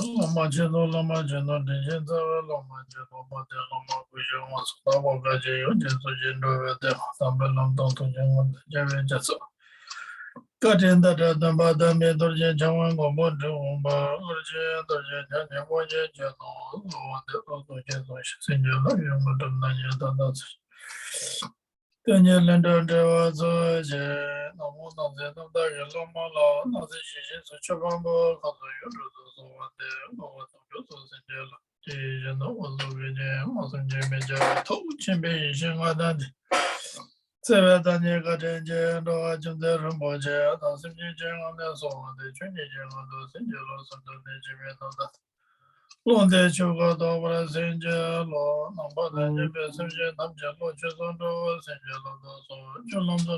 Lama Jeno, Lama Jeno, Dejenta, Lama Jeno, Mate, Lama Gujo, Masaba, Gajo, Jesu Jendo, Tambelam, Tonto Jeno, Javi Jetso. Katinda, Damba, Dame, Dorje, Jawan, Gomodo, Urje, Dorje, Janya, Boje, Jeno, Lord, Jesu, Sinjela, Yomudan, Naja, Kanye Lenda, Devazo, Namo, Naze, Nanda, Lomala, Nazi, Chabamba, Kazo, Yodo, Novato, Sinjela, Jeno, Wazo, Masan Jemeja, To, Chimbe, Shingadandi. Sevedanya Gadenje, Doa Jumde Ramboja, Nasim Jing on the Song, the Trinity on the Sinjelo, Sunday, Jimmy, Londe Chuga Dobra Sinja, Law, Nambada Jimbe, Sinja, Namja, Lochizondo, Sinja, Lodoso, Jolomdo,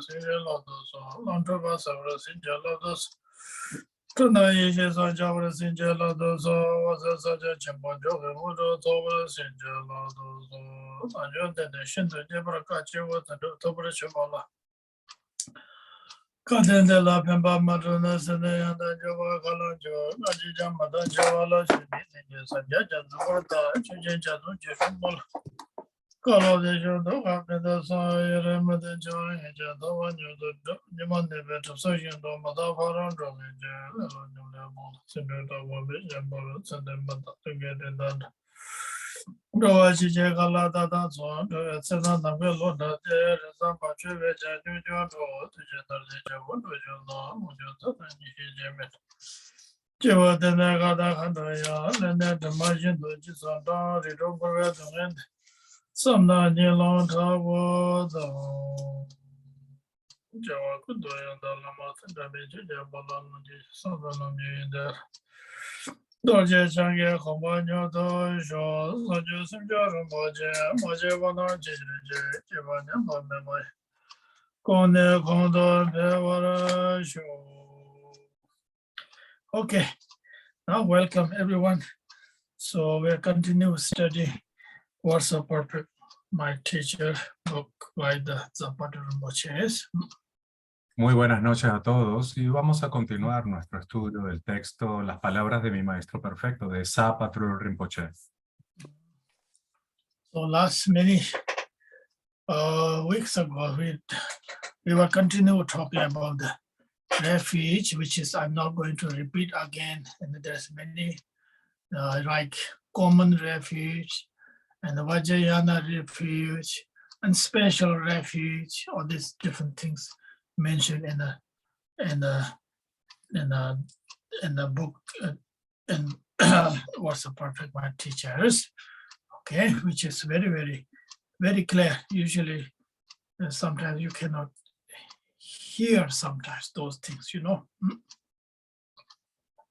Sinja, Lodoso, Lantrava Savra, Sinja, Lodos, Tuna Yishi Sanjavra, Sinja, Lodoso, was a such a Chimbo, Joga, Mudo, Tobra, Sinja, Lodoso, Sanjo, the Shinto, Debrakachi, what the Tobra Chibola. Katende la pemba madrona sene yanda java kalanjo, ajija madan java la shini, sanja jandu varta, chunjen jandu jishumol. Kalo de jodo kapneda sa yere madan java jandu vanyo do, niman nebe tupsa yindo mada faran dromi je, lelo nyumle mo, sinu da wabi jambolo, sende mada tugede danda. Doa chije kala dada zon, tsena nambe lo da de, rezan pa chwe janju jodo, tuje tarje javo do jodo, mujo zata nishi jemet. Jewa dene gada khanda ya, lene dama jindo jisan da, rido kore dungen, samna nilong tabo do. Jewa kudo yanda lama tenda meje jabala nuji, sanda namje yinder. Dorje change kombanyo do sho, sanjo simjaro moje wana jire jibanya mamemai. Kone kondo pewara sho. Okay, now welcome everyone. So we'll continue study Words of Perfect, my teacher book by the Zapata Rinpoche. Muy buenas noches a todos y vamos a continuar nuestro estudio del texto Las palabras de mi maestro perfecto de Sapa Trul Rinpoche. So last many weeks ago, we will continue talking about the refuge, which is I'm not going to repeat again. And there's many like common refuge and the Vajrayana refuge and special refuge, all these different things mentioned in the book and What's the Perfect My Teachers, okay, which is very, very clear. Usually, sometimes you cannot hear sometimes those things, you know.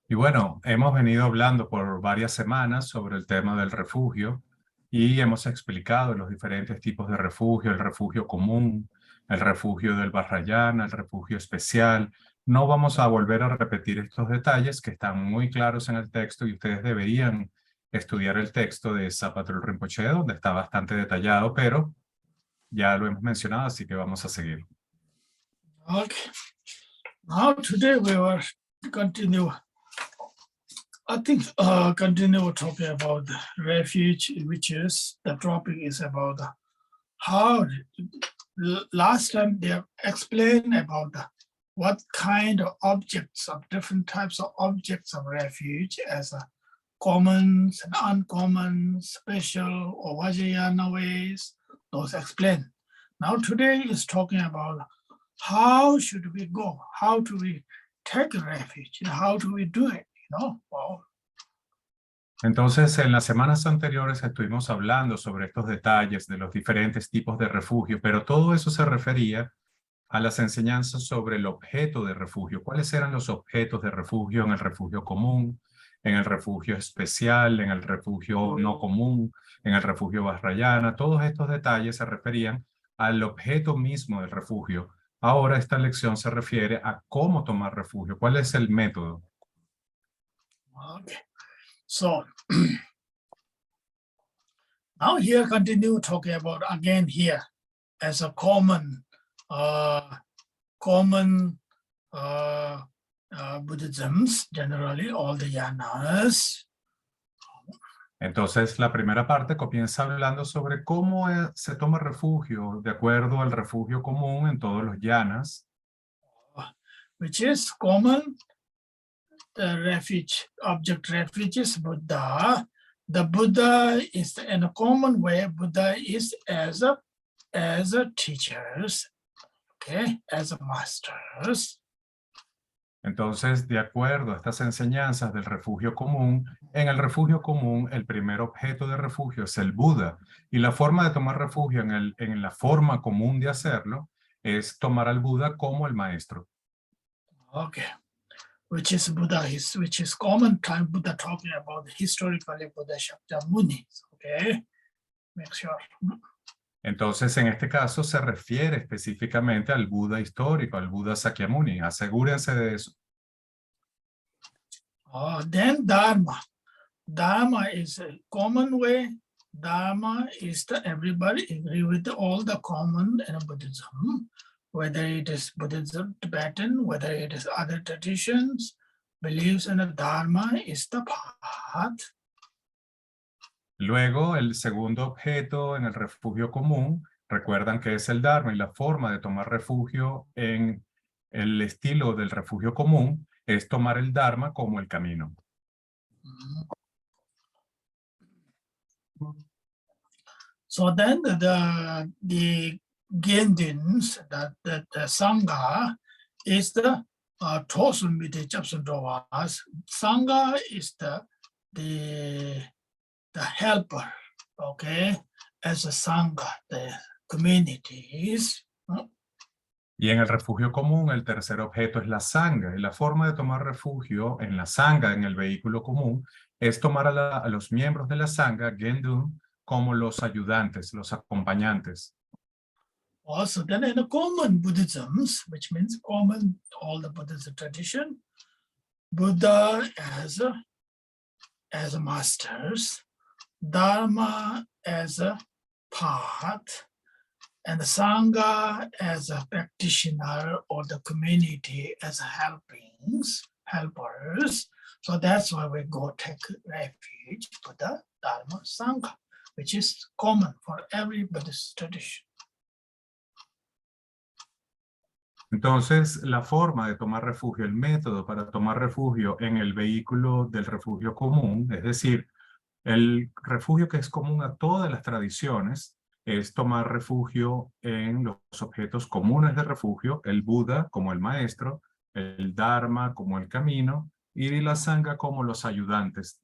Y bueno, hemos venido hablando por varias semanas sobre el tema del refugio y hemos explicado los diferentes tipos de refugio, el refugio común, el refugio del Vajrayana, el refugio especial. No vamos a volver a repetir estos detalles que están muy claros en el texto y ustedes deberían estudiar el texto de Sapa Trul Rinpoche, donde está bastante detallado, pero ya lo hemos mencionado, así que vamos a seguir. Okay. Now today we will continue. I think continue talking about the refuge, which is the topic is about how last time they explained about what kind of objects of different types of objects of refuge as commons and uncommon, special or Vajrayana ways, those explained. Now today is talking about how should we go, how do we take refuge, how do we do it, you know? Wow. Entonces, en las semanas anteriores estuvimos hablando sobre estos detalles de los diferentes tipos de refugio, pero todo eso se refería a las enseñanzas sobre el objeto de refugio. ¿Cuáles eran los objetos de refugio en el refugio común, en el refugio especial, en el refugio no común, en el refugio Vajrayana? Todos estos detalles se referían al objeto mismo del refugio. Ahora esta lección se refiere a cómo tomar refugio. ¿Cuál es el método? Okay. So now here continue talking about again here as a common common Buddhisms, generally all the yanas. Entonces, la primera parte comienza hablando sobre cómo se toma refugio de acuerdo al refugio común en todos los yanas, Which is common. The refuge, object refuge is Buddha. The Buddha is in a common way. Buddha is as a teachers, okay, as a masters. Entonces, de acuerdo a estas enseñanzas del refugio común, en el refugio común, el primer objeto de refugio es el Buda. Y la forma de tomar refugio en la forma común de hacerlo es tomar al Buda como el maestro. Okay, which is Buddha, which is common time Buddha talking about historically Buddha Shakyamuni. Okay, make sure. Entonces, en este caso, se refiere específicamente al Buda histórico, al Buda Sakyamuni. Asegúrense de eso. Then Dharma. Dharma is a common way. Dharma is the everybody agree with all the common in Buddhism, whether it is Buddhism, Tibetan, whether it is other traditions, believes in a Dharma is the path. Luego, el segundo objeto en el refugio común, recuerdan que es el Dharma y la forma de tomar refugio en el estilo del refugio común es tomar el Dharma como el camino. So then the Gendins, the Sangha is the Tosumite Chapsundovas. Sangha is the helper, okay, as a Sangha, the communities. Y en el refugio común, el tercer objeto es la sangha. Y la forma de tomar refugio en la sangha, en el vehículo común, es tomar a los miembros de la sangha, Gendun, como los ayudantes, los acompañantes. Also, then in the common Buddhisms, which means common, all the Buddhist tradition, Buddha as a masters, Dharma as a path, and the Sangha as a practitioner or the community as helpers. So that's why we go take refuge for the Dharma Sangha, which is common for every Buddhist tradition. Entonces, la forma de tomar refugio, el método para tomar refugio en el vehículo del refugio común, es decir, el refugio que es común a todas las tradiciones, es tomar refugio en los objetos comunes de refugio, el Buda como el maestro, el Dharma como el camino y la Sangha como los ayudantes.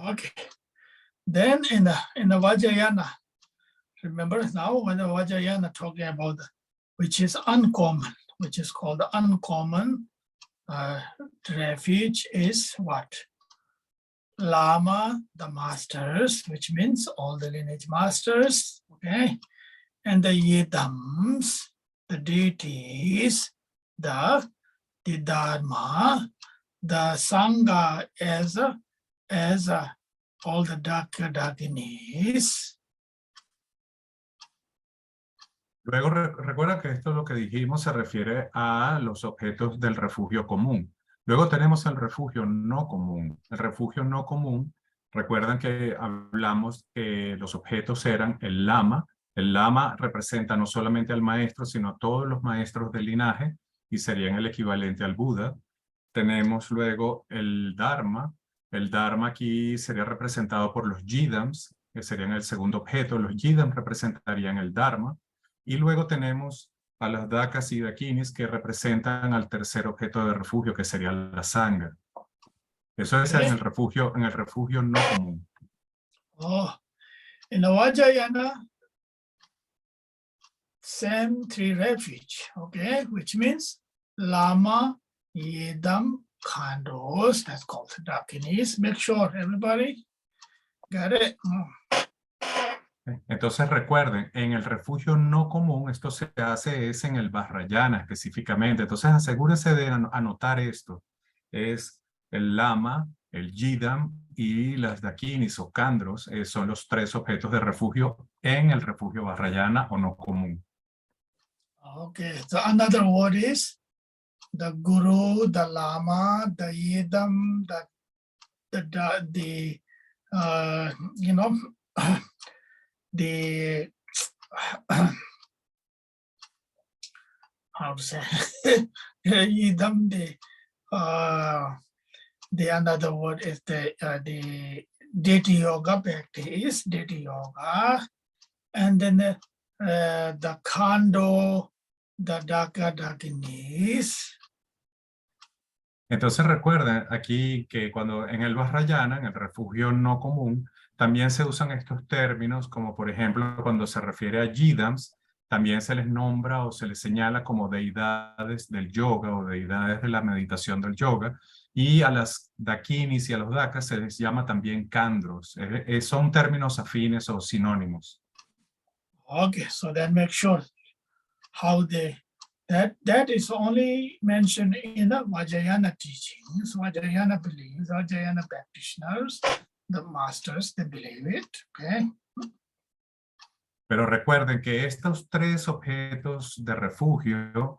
Okay. Then in the Vajrayana, remember now when the Vajrayana talking about which is uncommon, which is called the uncommon refuge is what? Lama, the masters, which means all the lineage masters, okay? And the Yidams, the deities, the Dharma, the Sangha as all the Dakinis. Luego recuerda que esto lo que dijimos se refiere a los objetos del refugio común. Luego tenemos el refugio no común. El refugio no común, recuerdan que hablamos que los objetos eran el lama. El lama representa no solamente al maestro, sino a todos los maestros del linaje y serían el equivalente al Buda. Tenemos luego el Dharma. El Dharma aquí sería representado por los Yidams, que serían el segundo objeto. Los Yidams representarían el Dharma. Y luego tenemos a las Dakas y Dakinis que representan al tercer objeto de refugio, que sería la Sangha. Eso es en el refugio no común. Oh, in the Vajrayana, same three refuge, okay, which means Lama, Yidam, Khandos, that's called Dakinis. Make sure everybody got it. Entonces recuerden, en el refugio no común, esto se hace es en el Vajrayana específicamente. Entonces asegúrense de anotar esto. Es el Lama, el Yidam y las Dakinis o Khandros son los tres objetos de refugio en el refugio Vajrayana o no común. Okay, so another word is the guru, the lama, the yidam, the you know, the how to say yidam, the another word is the deity yoga practice, deity yoga, and then the khando, the dakinis. Entonces recuerden aquí que cuando en el Vajrayana, en el refugio no común, también se usan estos términos como por ejemplo cuando se refiere a yidams, también se les nombra o se les señala como deidades del yoga o deidades de la meditación del yoga, y a las dakinis y a los dakas se les llama también kandros. Son términos afines o sinónimos. Okay, so that makes sure how that is only mentioned in the Vajrayana teachings. Vajrayana believes, Vajrayana practitioners, the masters, they believe it. Okay. Pero recuerden que estos tres objetos de refugio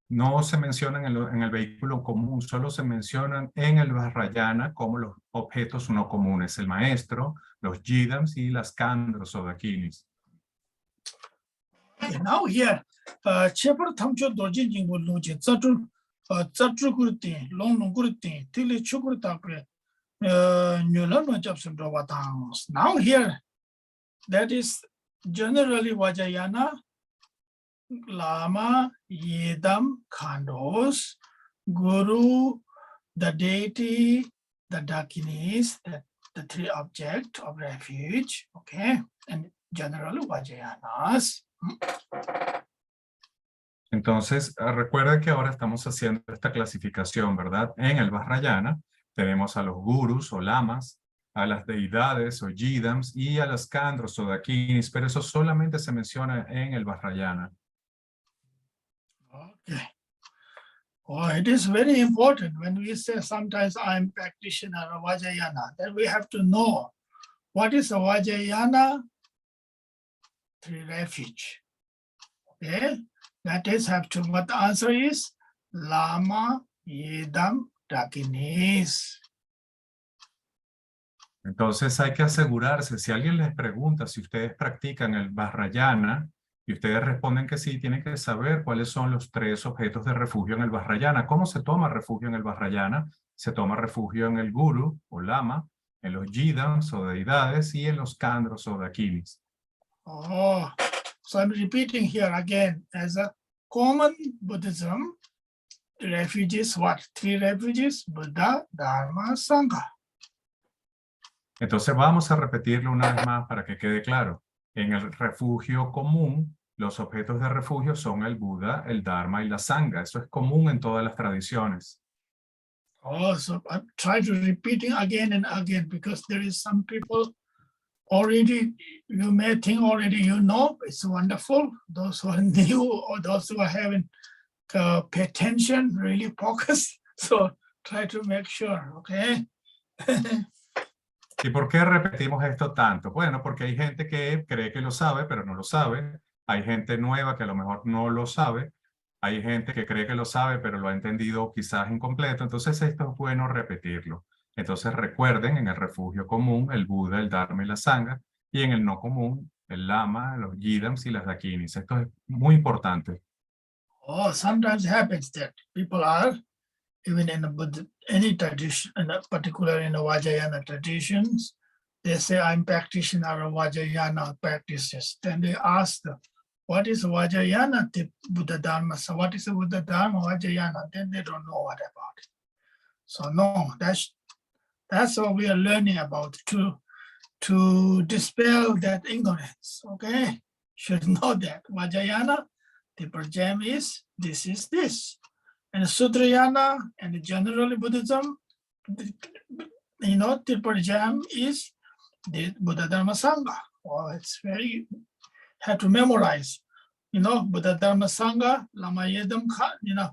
no se mencionan en el vehículo común, solo se mencionan en el Vajrayana como los objetos no comunes, el maestro, los yidams y las kandros o dakinis. Okay, now here, Chepar Thamcho Dorjin Jingbo Lujin, Zatru Kurti, Long Kurti, Tili Chukurtapre, Nulan Japson Robatangos. Now here, that is generally Vajrayana, Lama, Yidam, Khandos, Guru, the deity, the dakinis, the three objects of refuge, okay, and generally Vajrayanas. Entonces, recuerden que ahora estamos haciendo esta clasificación, ¿verdad? En el Vajrayana tenemos a los gurus o lamas, a las deidades o yidams y a las kandros o dakinis, pero eso solamente se menciona en el Vajrayana. Okay. Oh, it is very important when we say sometimes I'm practitioner of Vajrayana, then we have to know what is a Vajrayana three refuge. Okay, that is have to, but the answer is Lama, Yidam, Dakinis. Entonces hay que asegurarse, si alguien les pregunta si ustedes practican el Vajrayana y ustedes responden que sí, tienen que saber cuáles son los tres objetos de refugio en el Vajrayana. ¿Cómo se toma refugio en el Vajrayana? Se toma refugio en el guru o lama, en los yidams o deidades y en los kandros o dakinis. Oh, so I'm repeating here again as a common Buddhism, refugees, what? Three refugees, Buddha, Dharma, Sangha. Entonces vamos a repetirlo una vez más para que quede claro. En el refugio común, los objetos de refugio son el Buda, el Dharma y la Sangha. Eso es común en todas las tradiciones. Oh, so I'm trying to repeating again and again because there is some people already, you may think already you know, it's wonderful. Those who are new or those who are having pay attention, really focus. So try to make sure, okay? ¿Y por qué repetimos esto tanto? Bueno, porque hay gente que cree que lo sabe, pero no lo sabe. Hay gente nueva que a lo mejor no lo sabe. Hay gente que cree que lo sabe, pero lo ha entendido quizás incompleto. Entonces esto es bueno repetirlo. Entonces recuerden, en el refugio común, el Buda, el Dharma y la Sangha. Y en el no común, el Lama, los Yidams y las Dakinis. Esto es muy importante. Oh, sometimes happens that people are, even in any tradition, in particular in the Vajrayana traditions, they say, I'm practitioner of Vajrayana practices. Then they ask them, what is Vajrayana Buddha Dharma? So what is the Buddha Dharma Vajrayana? Then they don't know what about it. So no, that's what we are learning about to dispel that ignorance. Okay, should know that Vajrayana, the Prajam is this. And Sutrayana and generally Buddhism, you know, the Prajam is the Buddha Dharma Sangha. Oh, it's very, have to memorize, you know, Buddha Dharma Sangha, Lama Yedam Khan, you know,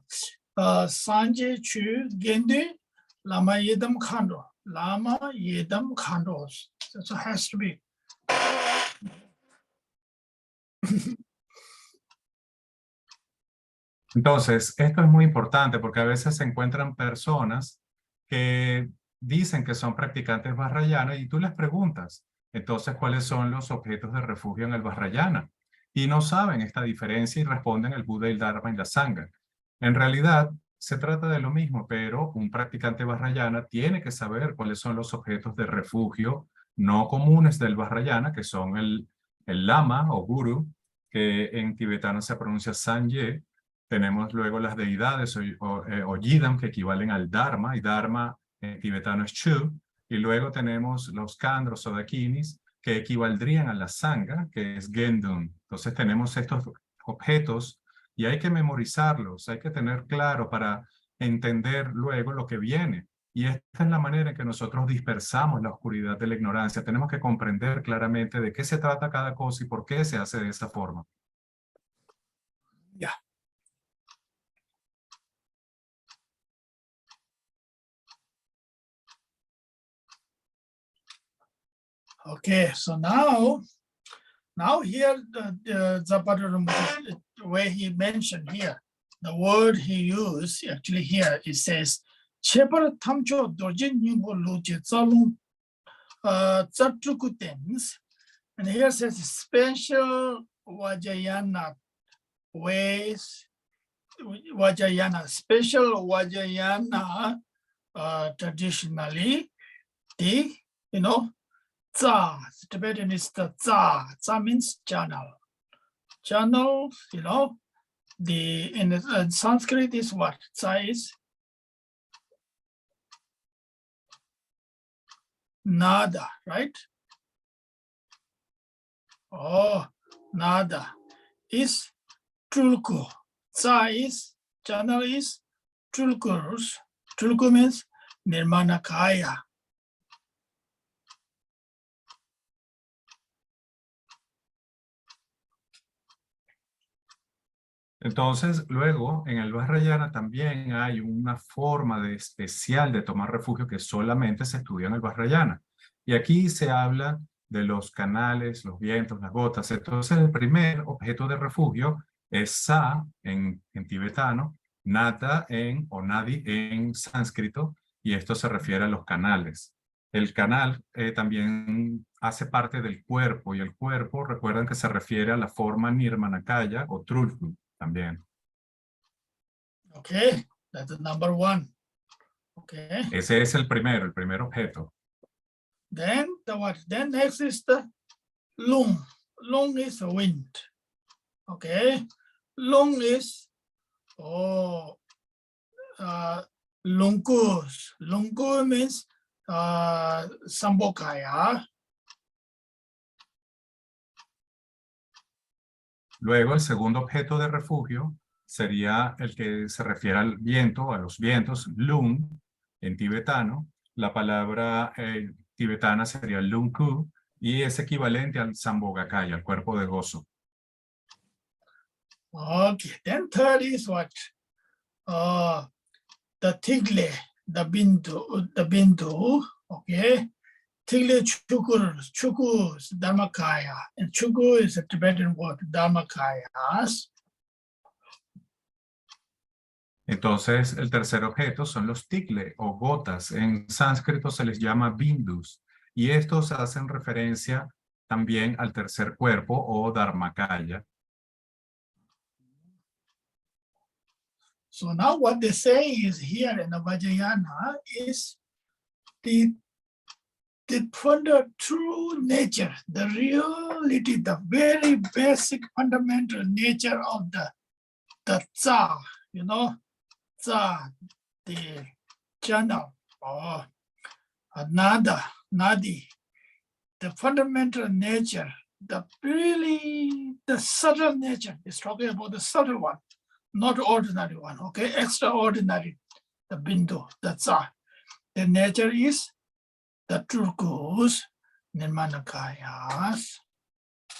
Sanje Chu Gendu, Lama Yedam Khando, Lama Yedam Khandos. So it has to be. Entonces, esto es muy importante porque a veces se encuentran personas que dicen que son practicantes Vajrayana y tú les preguntas, entonces, ¿cuáles son los objetos de refugio en el Vajrayana? Y no saben esta diferencia y responden el Buda, el Dharma y la Sangha. En realidad, se trata de lo mismo, pero un practicante Vajrayana tiene que saber cuáles son los objetos de refugio no comunes del Vajrayana, que son el lama o guru, que en tibetano se pronuncia Sanje. Tenemos luego las deidades o yidam, que equivalen al Dharma, y Dharma en tibetano es Chu. Y luego tenemos los kandros o dakinis, que equivaldrían a la Sangha, que es Gendun. Entonces tenemos estos objetos y hay que memorizarlos, hay que tener claro para entender luego lo que viene. Y esta es la manera en que nosotros dispersamos la oscuridad de la ignorancia. Tenemos que comprender claramente de qué se trata cada cosa y por qué se hace de esa forma. Yeah. Okay, so now here the Zapata where he mentioned here, the word he used actually here, it says Chepar Tamcho Dorjin Yungo Luchi Zalung Zatrukutens. And here says special Vajrayana ways, Vajrayana, special Vajrayana traditionally, the, Za, Tibetan is the Za. Za means channel. Channel, in Sanskrit is what? Za is nada, right? Oh, nada is Trulku. Za is, channel is Trulkurus. Trulku means Nirmanakaya. Entonces, luego, en el Vajrayana también hay una forma especial de tomar refugio que solamente se estudia en el Vajrayana. Y aquí se habla de los canales, los vientos, las gotas. Entonces, el primer objeto de refugio es Sa en tibetano, Nada o Nadi en sánscrito, y esto se refiere a los canales. El canal también hace parte del cuerpo, y el cuerpo, recuerden que se refiere a la forma Nirmanakaya o Trulku también. Okay, that's the number one. Okay. Ese es el primer objeto. Then the what? Then next is the lung. Lung is the wind. Okay. Lung is lunkus. Lunku means Sambokaya. Luego, el segundo objeto de refugio sería el que se refiere al viento, a los vientos, lung, en tibetano. La palabra tibetana sería lungku y es equivalente al Sambhogakaya, al cuerpo de gozo. Okay, then third is what? The tigle, the bindu, okay. Tigle chuku is Dharmakaya, and chuku is a Tibetan word, Dharmakayas. Entonces, el tercer objeto son los tigle o gotas. En sánscrito se les llama bindus. Y estos hacen referencia también al tercer cuerpo o Dharmakaya. So now what they say is here in the Vajrayana is the true nature, the reality, the very basic fundamental nature of the Tsa, Tsa, the channel, or Nada, Nadi, the fundamental nature, the subtle nature is talking about the subtle one, not ordinary one, okay, extraordinary, the bindu, the Tsa. The nature is the Turkus, Nirmanakayas.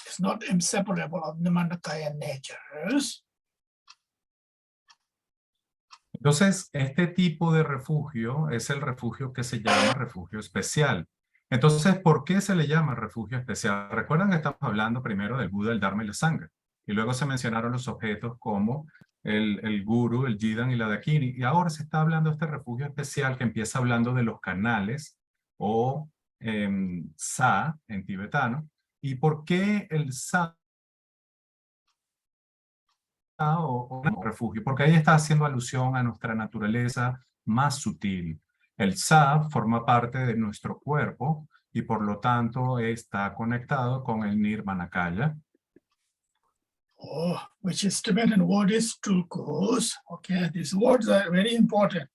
It's not inseparable of Nirmanakaya natures. Entonces, este tipo de refugio es el refugio que se llama refugio especial. Entonces, ¿por qué se le llama refugio especial? Recuerdan que estamos hablando primero del Buda, el Dharma y la Sangha. Y luego se mencionaron los objetos como el Guru, el Jidan y la Dakini. Y ahora se está hablando de este refugio especial que empieza hablando de los canales o Sa en tibetano. ¿Y por qué el Sa o refugio? Porque ahí está haciendo alusión a nuestra naturaleza más sutil. El Sa forma parte de nuestro cuerpo y por lo tanto está conectado con el Nirmanakaya. Oh, which is Tibetan word is tulkus. Okay, these words are very important.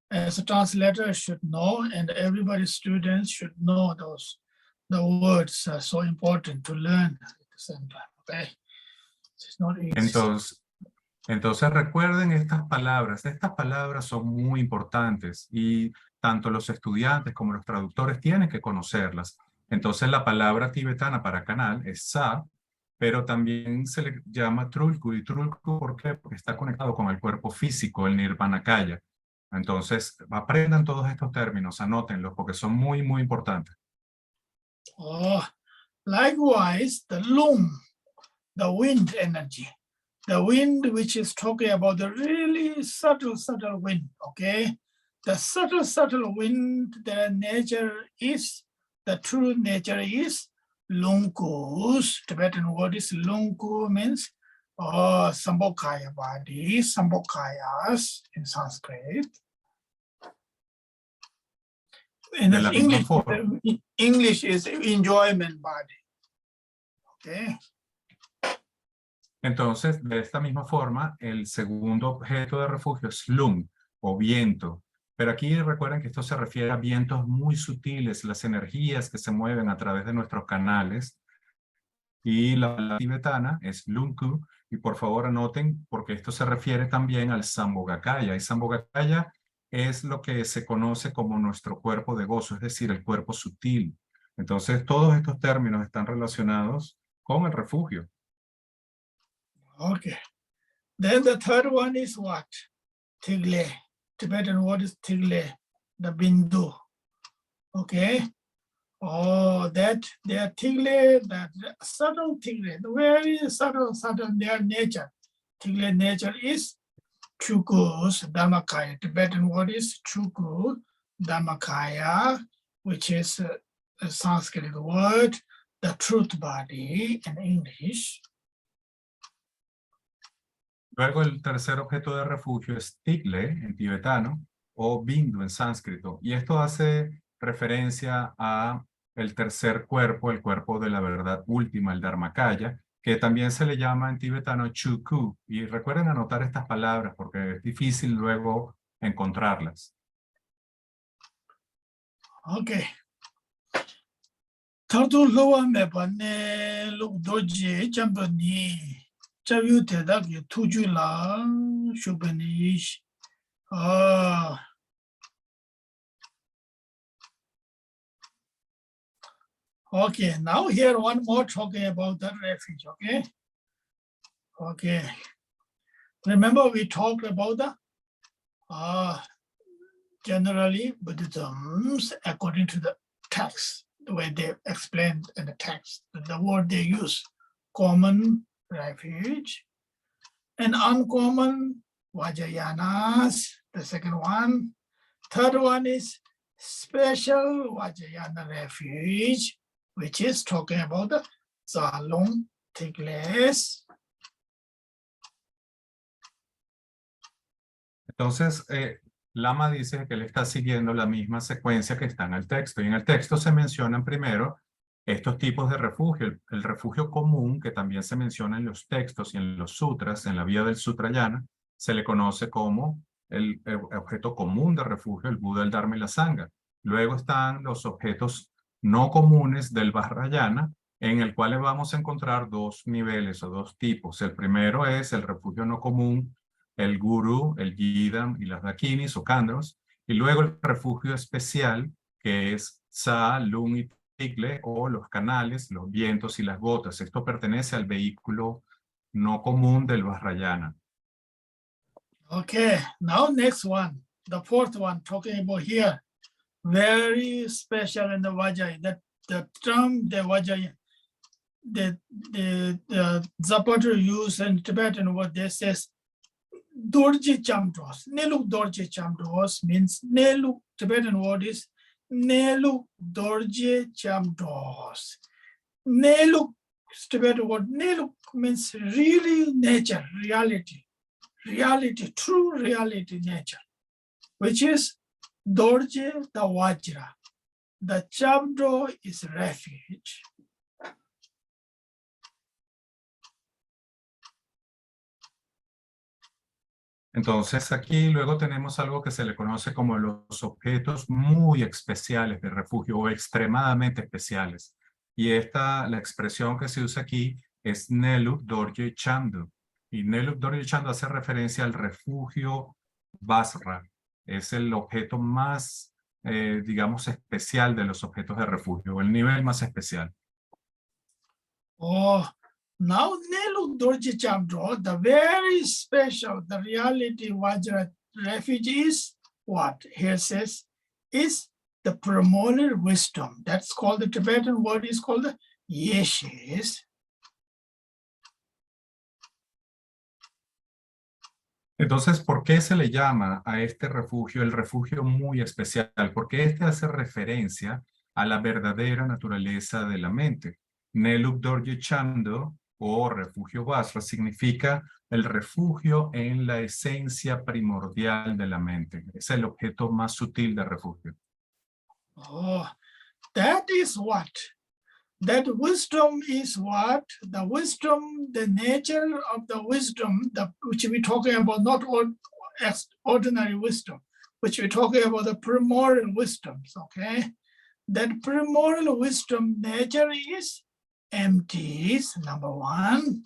As a translator should know, and everybody, students should know those. The words are so important to learn at the same time. Okay, it's not easy. Entonces recuerden estas palabras son muy importantes y tanto los estudiantes como los traductores tienen que conocerlas. Entonces la palabra tibetana para canal es Sa, pero también se le llama Trulku. ¿Y Trulku por qué? Porque está conectado con el cuerpo físico, el Nirvanakaya. Entonces aprendan todos estos términos, anótenlos porque son muy, muy importantes. Oh, likewise, the lung, the wind energy. The wind, which is talking about the really subtle wind, okay? The subtle wind, the nature is, the true nature is Lungkus. Tibetan word is Lungku, means Sambhokaya body, Sambhokayas in Sanskrit. In English is enjoyment body, okay? Entonces, de esta misma forma, el segundo objeto de refugio es lung, o viento. Pero aquí recuerden que esto se refiere a vientos muy sutiles, las energías que se mueven a través de nuestros canales. Y la palabra tibetana es lungku. Y por favor anoten, porque esto se refiere también al Sambhogakaya. Y Sambhogakaya es lo que se conoce como nuestro cuerpo de gozo, es decir, el cuerpo sutil. Entonces, todos estos términos están relacionados con el refugio. Okay. Then the third one is what? Tigle. Tibetan word is tigle, the bindu. Okay. Oh, that their tigle, that subtle tigle, the very subtle their nature. Tigle nature is chukus, dharmakaya. Tibetan word is chuku, dharmakaya, which is a Sanskrit word, the truth body in English. Luego el tercer objeto de refugio es Tigle en tibetano o Bindu en sánscrito. Y esto hace referencia a el tercer cuerpo, el cuerpo de la verdad última, el Dharmakaya, que también se le llama en tibetano Chuku. Y recuerden anotar estas palabras porque es difícil luego encontrarlas. Okay. Tartu lowa mepane luk doje champani. Chayu tedak yu tuju la shupanish. Okay, now here one more talking about the refuge, okay? Okay. Remember we talked about the generally Buddhisms according to the text, the way they explained in the text, the word they use, common refuge, and uncommon Vajayanas, the second one. Third one is special Vajayana refuge, which is talking about the Zalung Tigles. Entonces, Lama dice que él está siguiendo la misma secuencia que está en el texto. Y en el texto se mencionan primero estos tipos de refugio. El refugio común, que también se menciona en los textos y en los sutras, en la vía del Sutrayana, se le conoce como el objeto común de refugio, el Buda, el Dharma y la Sangha. Luego están los objetos no comunes del Vajrayana, en el cual vamos a encontrar dos niveles o dos tipos. El primero es el refugio no común, el Guru, el Jidan y las Dakinis o Kandros, y luego el refugio especial, que es Sa, Lung y Tigle, o los canales, los vientos y las gotas. Esto pertenece al vehículo no común del Vajrayana. Okay, now next one, the fourth one, talking about here, very special in the Vajay, that the term, the Vajay, the Zapata use in Tibetan, what they says, Dorje Chamdros. Neluk Dorje Chamdros means Neluk, Tibetan word is Neluk Dorje Chamdros. Neluk, Tibetan word, Neluk means really nature, reality, true reality nature, which is Dorje the Vajra. The Chamdro is refuge. Entonces aquí luego tenemos algo que se le conoce como los objetos muy especiales de refugio o extremadamente especiales. Y la expresión que se usa aquí es Neluk Dorje Chamdo. Y Neluk Dorje Chamdo hace referencia al refugio Basra. Es el objeto más, digamos, especial de los objetos de refugio, o el nivel más especial. Oh, now Neluk Dorje Chamdro, the very special, the reality Vajra refuge is what? Here says, is the primordial wisdom. That's called, the Tibetan word is called the Yeshes. Entonces, ¿por qué se le llama a este refugio el refugio muy especial? Porque este hace referencia a la verdadera naturaleza de la mente. Neluk Dorje Chamdo, o refugio Basra, significa el refugio en la esencia primordial de la mente. Es el objeto más sutil de refugio. Oh, that is what? That wisdom is what? The wisdom, the nature of the wisdom, which we're talking about, not ordinary wisdom, which we're talking about the primordial wisdoms, okay? That primordial wisdom nature is empty, is number one.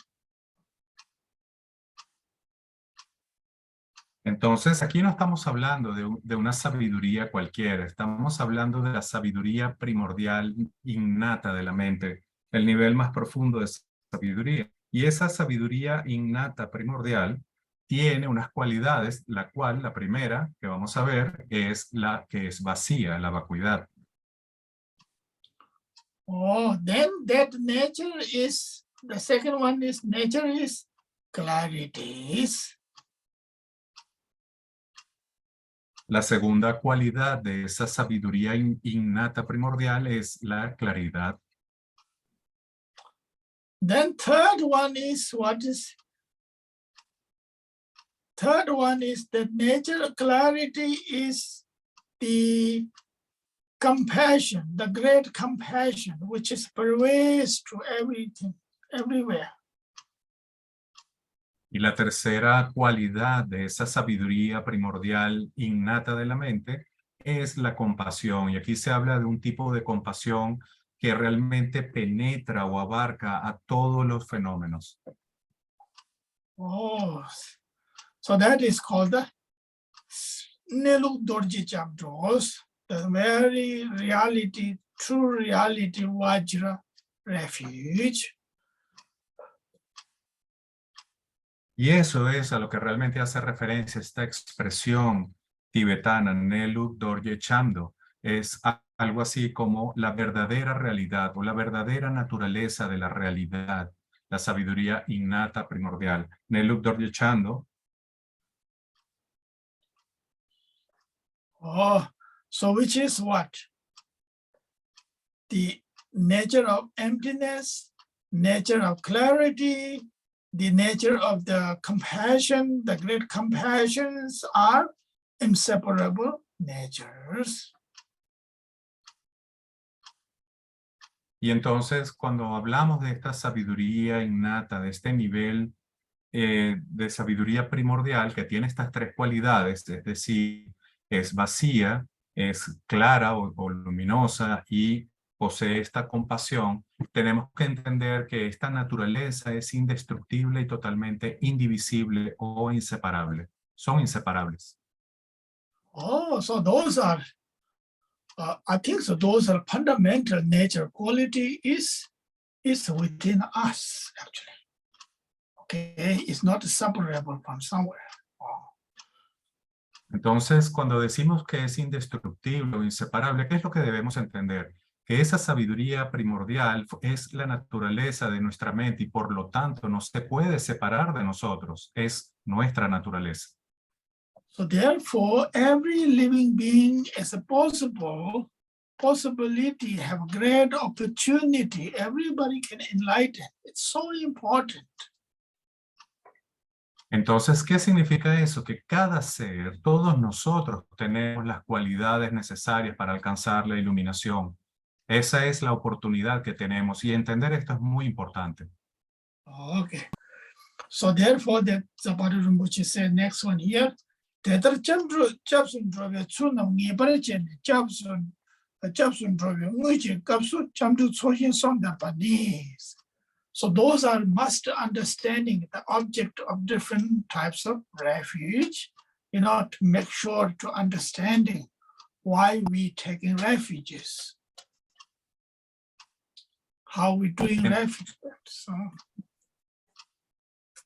Entonces, aquí no estamos hablando de una sabiduría cualquiera, estamos hablando de la sabiduría primordial innata de la mente, el nivel más profundo de sabiduría. Y esa sabiduría innata primordial tiene unas cualidades, la primera que vamos a ver es la que es vacía, la vacuidad. Oh, then that nature is, the second one is, nature is clarity. La segunda cualidad de esa sabiduría innata primordial es la claridad. Then third one is what is? Third one is the nature of clarity is the compassion, the great compassion, which is pervasive to everything, everywhere. Y la tercera cualidad de esa sabiduría primordial innata de la mente es la compasión. Y aquí se habla de un tipo de compasión que realmente penetra o abarca a todos los fenómenos. Oh, so that is called the Neluk Dorje Chamdros, the very reality, true reality Vajra refuge. Y eso es a lo que realmente hace referencia esta expresión tibetana, Neluk Dorje Chamdo. Es algo así como la verdadera realidad o la verdadera naturaleza de la realidad, la sabiduría innata primordial. Neluk Dorje Chamdo. Oh, so which is what? The nature of emptiness, nature of clarity, the nature of the compassion, the great compassions are inseparable natures. Y entonces cuando hablamos de esta sabiduría innata, de este nivel de sabiduría primordial que tiene estas tres cualidades, es decir, es vacía, es clara o luminosa y posee esta compasión, tenemos que entender que esta naturaleza es indestructible y totalmente indivisible o inseparable. Son inseparables. Oh, so those are, I think so those are fundamental nature quality is within us, actually. Okay, it's not separable from somewhere. Entonces, cuando decimos que es indestructible o inseparable, ¿qué es lo que debemos entender? que esa sabiduría primordial es la naturaleza de nuestra mente y por lo tanto no se puede separar de nosotros, es nuestra naturaleza. So therefore, every living being is a possibility, have great opportunity. Everybody can enlighten. It's so important. Entonces, ¿qué significa eso? Que cada ser, todos nosotros tenemos las cualidades necesarias para alcanzar la iluminación. Esa es la oportunidad que tenemos y entender esto es muy importante. Okay. So therefore, the Zapata Rinpoche said next one here. Tetar Chapsun Drobia Tsunam Nibarajan Chapsun Drobia Muji Kapsu Chamdu Tsoshin Sonda Panis. So those are must understanding the object of different types of refuge, to make sure to understanding why we taking refuges, how we doing refuge. So,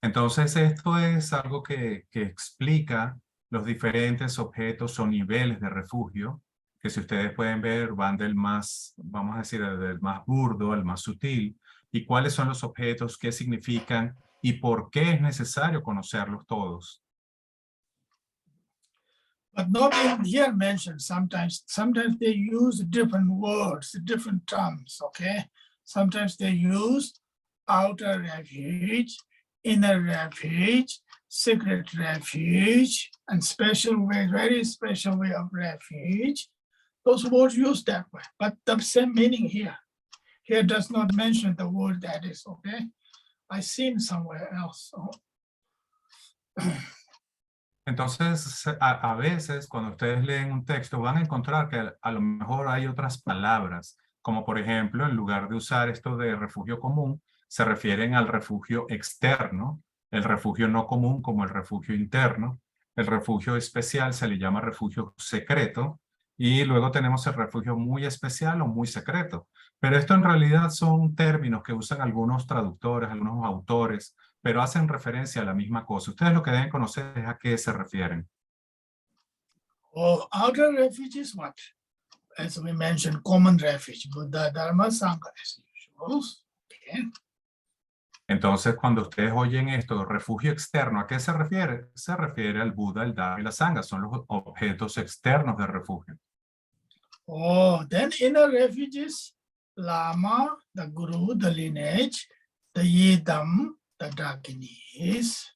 entonces, esto es algo que explica los diferentes objetos o niveles de refugio, que si ustedes pueden ver van del más, vamos a decir, del más burdo al más sutil, y cuáles son los objetos, qué significan y por qué es necesario conocerlos todos. but not in here mentioned sometimes they use different words, different terms, okay? Sometimes they use outer refuge, inner refuge, secret refuge, and special way, very special way of refuge. Those words used that way, but the same meaning here. Here does not mention the word that is, okay? I seen somewhere else. So. Entonces, a veces cuando ustedes leen un texto van a encontrar que a lo mejor hay otras palabras, como por ejemplo, en lugar de usar esto de refugio común, se refieren al refugio externo, el refugio no común como el refugio interno, el refugio especial se le llama refugio secreto, y luego tenemos el refugio muy especial o muy secreto. Pero esto en realidad son términos que usan algunos traductores, algunos autores, pero hacen referencia a la misma cosa. Ustedes lo que deben conocer es a qué se refieren. Oh, outer refuge is what? As we mentioned, common refuge, Buddha, Dharma, Sangha, as usual. Okay. Entonces, cuando ustedes oyen esto, refugio externo, ¿a qué se refiere? Se refiere al Buda, el Dharma y la Sangha. Son los objetos externos de refugio. Oh, then inner refuges, Lama, the Guru, the lineage, the Yidam, the Dakinis.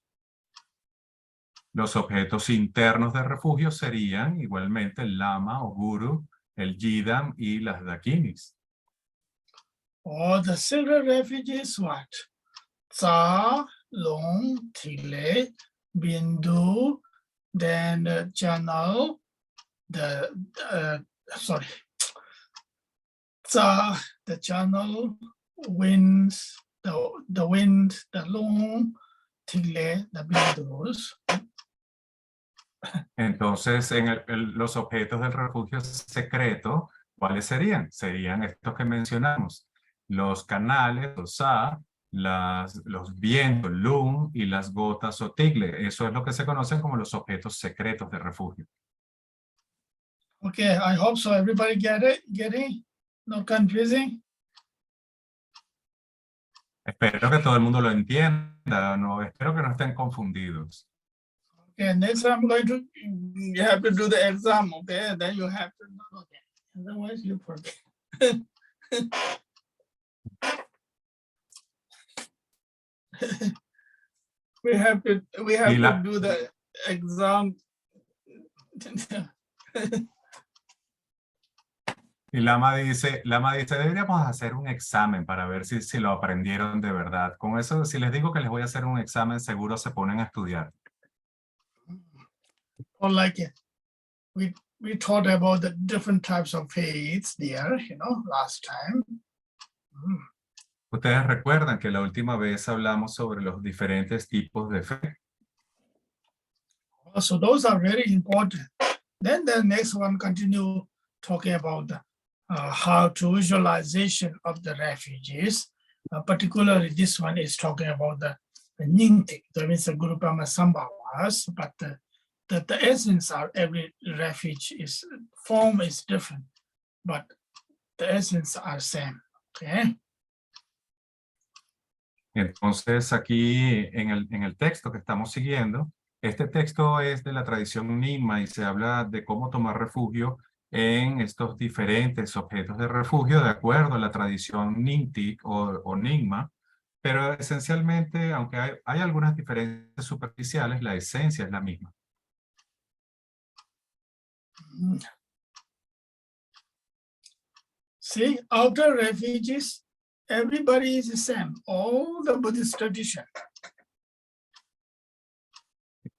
Los objetos internos de refugio serían igualmente el Lama o Guru, el Yidam y las Dakinis. Oh, the secret refuges, what? Tsa, Long, Tile, Bindu, then the channel, Tsa, the channel, winds, the wind, the long, Tile, the Bindus. Entonces, en los objetos del refugio secreto, ¿cuáles serían? Serían estos que mencionamos. Los canales, o Sa, los vientos, Lum, y las gotas o Tigle. Eso es lo que se conocen como los objetos secretos de refugio. Okay, I hope so. Everybody get it? Getting? Not confusing? Espero que todo el mundo lo entienda. No, espero que no estén confundidos. Okay, next I'm going to, you have to do the exam, okay? Then you have to know that. Otherwise you forget. we have to do the exam. Y Lama dice, deberíamos hacer un examen para ver si lo aprendieron de verdad. Con eso, si les digo que les voy a hacer un examen, seguro se ponen a estudiar. Or like we talked about the different types of faiths there, last time. Ustedes recuerdan que la última vez hablamos sobre los diferentes tipos de fe. So those are very important. Then the next one continue talking about the how to visualization of the refugees. Particularly this one is talking about the Nyingtik, that means the Guru Brahma Sambhavas, but the essence of every refuge is form is different, but the essence are same. Okay. Entonces, aquí en el texto que estamos siguiendo, este texto es de la tradición Nyingma y se habla de cómo tomar refugio en estos diferentes objetos de refugio de acuerdo a la tradición Nyingtik o Nyingma, pero esencialmente, aunque hay algunas diferencias superficiales, la esencia es la misma. See, outer refugees, everybody is the same, all the Buddhist tradition.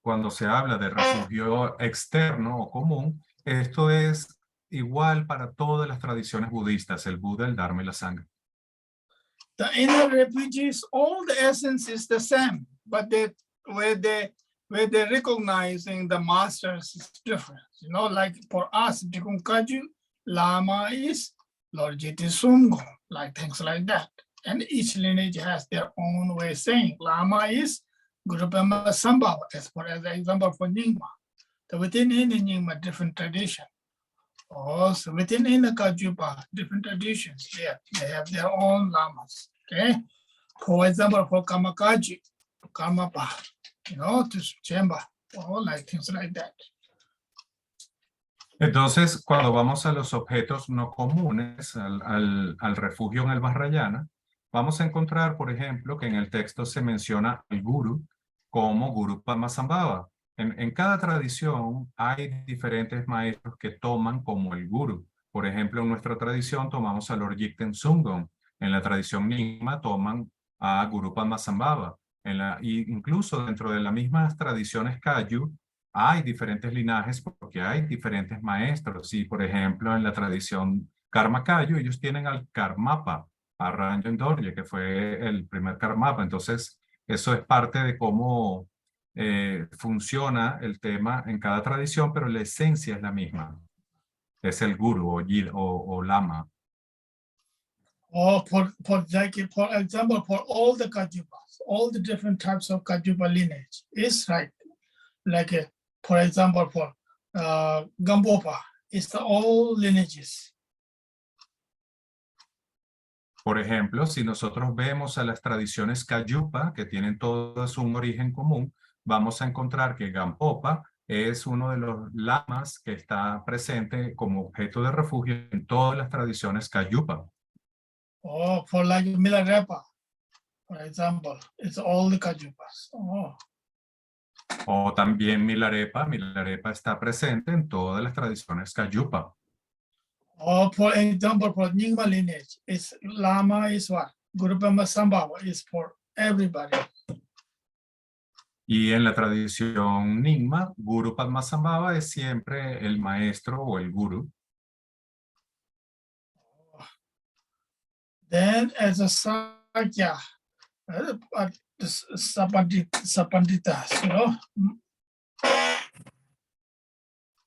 Cuando se habla de refugio externo o común, esto es igual para todas las tradiciones budistas, el Buda, el Dharma y la Sangha. The inner refugees, all the essence is the same, but where they recognizing the masters is different. You know, like for us, Dikun Kaju, Lama is Lord Jiti Sumgo, like things like that. And each lineage has their own way of saying. Lama is Guru Pema Sambhava, as for as an example for Nyingma. So within any Nyingma, different tradition. Also within the Kajupa, different traditions. Yeah, they have their own lamas. Okay. For example, for Kamakaji, Kamapa, you know, to Chemba, all like things like that. Entonces, cuando vamos a los objetos no comunes, al refugio en el Vajrayana, vamos a encontrar, por ejemplo, que en el texto se menciona al Guru como Guru Padmasambhava. En cada tradición hay diferentes maestros que toman como el Guru. Por ejemplo, en nuestra tradición tomamos a Lord Jigten Sumgong. En la tradición Nyingma toman a Guru Padmasambhava. Incluso dentro de las mismas tradiciones Kagyu, hay diferentes linajes porque hay diferentes maestros. Y, por ejemplo, en la tradición Karma Kagyu, ellos tienen al Karmapa, a Ranjan Dorje, que fue el primer Karmapa. Entonces, eso es parte de cómo funciona el tema en cada tradición, pero la esencia es la misma. Es el Guru o Lama. Or for example, for all the Kajupas, all the different types of Kajupa lineage is right. Like, for example, for Gambopa, it's all lineages. Por ejemplo, si nosotros vemos a las tradiciones Kayupa, que tienen todas un origen común, vamos a encontrar que Gampopa es uno de los lamas que está presente como objeto de refugio en todas las tradiciones Kayupa. Oh, for like Milarepa, for example, it's all the Kajupas. Oh. O también Milarepa está presente en todas las tradiciones Kayupa. Or for example, for Nyingma lineage, it's Lama is what? Guru Pema Sambhava is for everybody. Y en la tradición Nyingma, Guru Padmasambhava es siempre el maestro o el guru. Then as a Sakya, Sapanditas, you know.